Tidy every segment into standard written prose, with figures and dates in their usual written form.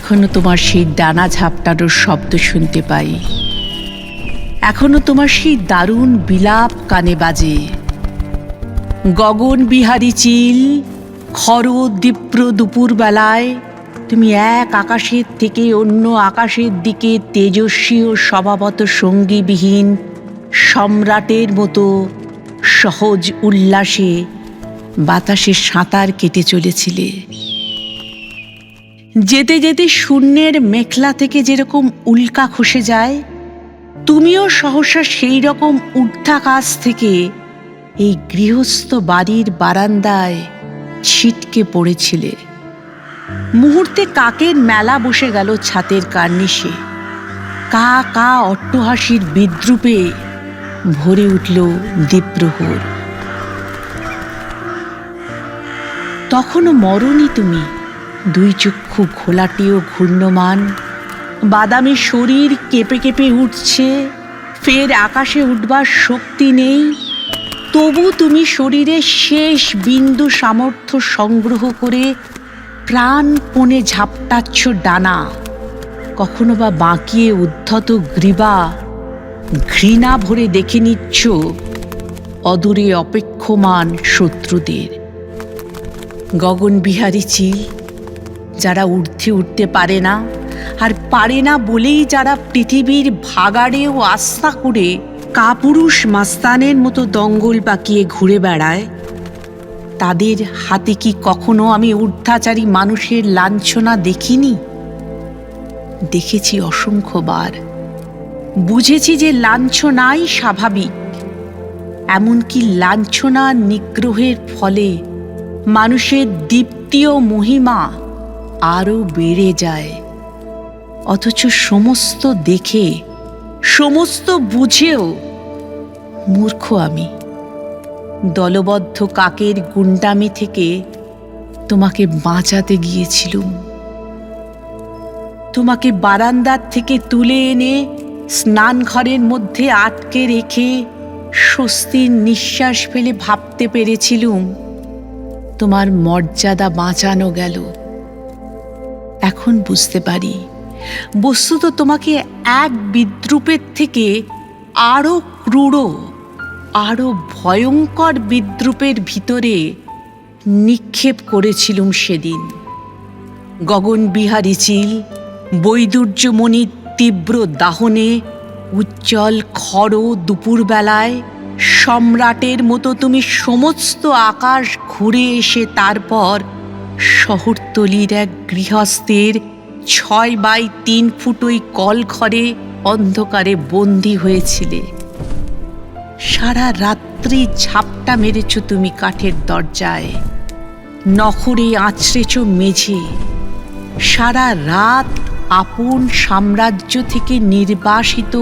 এখনো তোমার সেই ডানা ঝাপটানোর শব্দ শুনতে পাই, এখনো তোমার সেই দারুণ বিলাপ কানে বাজে। গগন বিহারী চিল, খরদীপ্র দুপুর বেলায় তুমি এক আকাশের থেকে অন্য আকাশের দিকে তেজস্বী ও স্বভাবত সঙ্গীবিহীন সম্রাটের মতো সহজ উল্লাসে বাতাসে সাঁতার কেটে চলেছিলে। যেতে যেতে শূন্যের মেখলা থেকে যেরকম উল্কা খসে যায়, তুমিও সহসা সেই রকম ঊর্ধ্বাকাশ থেকে এই গৃহস্থ বাড়ির বারান্দায় ছিটকে পড়েছিলে। মুহূর্তে কাকের মেলা বসে গেল ছাতের কার্নিশে। কা কা অট্টহাসির বিদ্রূপে ভরে উঠল দ্বীপ্রহর। তখনও মরনি তুমি, দুই চক্ষু ঘোলাটে ও ঘূর্ণমান, বাদামি শরীর কেঁপে কেঁপে উঠছে, ফের আকাশে উঠবার শক্তি নেই, তবু তুমি শরীরের শেষ বিন্দু সামর্থ্য সংগ্রহ করে প্রাণপণে ঝাপটাচ্ছ ডানা, কখনো বা বাঁকিয়ে উদ্ধত গ্রীবা ঘৃণা ভরে দেখে নিচ্ছ অদূরে অপেক্ষমান শত্রুদের। গগন বিহারী চিল, যারা ঊর্ধ্বে উঠতে পারে না, আর পারে না বলেই যারা পৃথিবীর ভাগাড়েও আস্থা করে কাপুরুষ মাস্তানের মতো দঙ্গল পাকিয়ে ঘুরে বেড়ায়, তাদের হাতে কি কখনো আমি ঊর্ধ্বাচারী মানুষের লাঞ্ছনা দেখিনি? দেখেছি অসংখ্যবার, বুঝেছি যে লাঞ্ছনাই স্বাভাবিক। এমনকি লাঞ্ছনা নিগ্রহের ফলে মানুষের দীপ্তি ও মহিমা আরও বেড়ে যায়। অথচ সমস্ত দেখে, সমস্ত বুঝেও মূর্খ আমি। দলবদ্ধ কাকের গুন্ডামি থেকে তোমাকে বাঁচাতে গিয়েছিলুম। তোমাকে বারান্দার থেকে তুলে এনে স্নানঘরের মধ্যে আটকে রেখে স্বস্তির নিঃশ্বাস ফেলে ভাবতে পেরেছিলুম তোমার মর্যাদা বাঁচানো গেল। এখন বুঝতে পারি, বস্তুত তোমাকে এক বিদ্রূপের থেকে আরো ক্রূর, আরো ভয়ঙ্কর বিদ্রূপের ভিতরে নিক্ষেপ করেছিলুম সেদিন। গগন বিহারী চিল, বৈদুর্যমণির তীব্র দাহনে উজ্জ্বল খর দুপুরবেলায় সম্রাটের মতো তুমি সমস্ত আকাশ ঘুরে এসে তারপর শহরতলির এক গৃহস্থের 6x3 ফুট ওই কলঘরে অন্ধকারে বন্দী হয়েছিলে। সারা রাত্রি ঝাপটা মেরেছ তুমি কাঠের দরজায়, নখরে আঁচড়েছ মেঝে। সারা রাত আপন সাম্রাজ্য থেকে নির্বাসিত,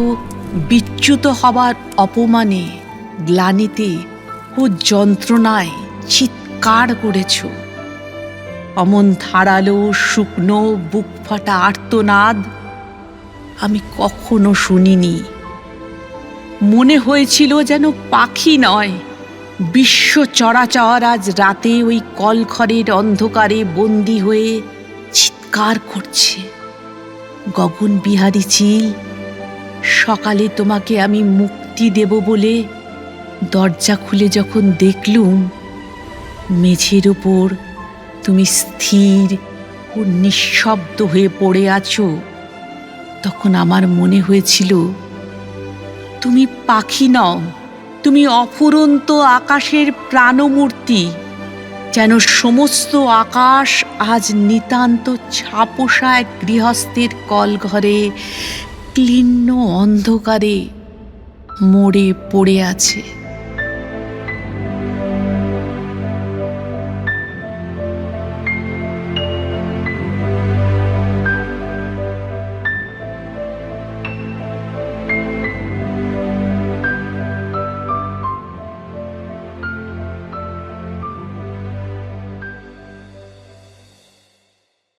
বিচ্যুত হবার অপমানে, গ্লানিতে ও যন্ত্রণায় চিৎকার করেছ। অমন ধারালো শুকনো বুক ফাটা আর্তনাদ আমি কখনো শুনিনি। মনে হয়েছিল যেন পাখি নয়, বিশ্ব চরাচর আজ রাতে ওই কলঘরের অন্ধকারে বন্দী হয়ে চিৎকার করছে। গগন বিহারী চিল, সকালে তোমাকে আমি মুক্তি দেব বলে দরজা খুলে যখন দেখলুম মেঝের ওপর তুমি স্থির ও নিঃশব্দ হয়ে পড়ে আছো, তখন আমার মনে হয়েছিল তুমি পাখি নও, তুমি অফুরন্ত আকাশের প্রাণমূর্তি। যেন সমস্ত আকাশ আজ নিতান্ত ছাপোষা এক গৃহস্থের কলঘরে ক্লিন্ন অন্ধকারে মরে পড়ে আছে।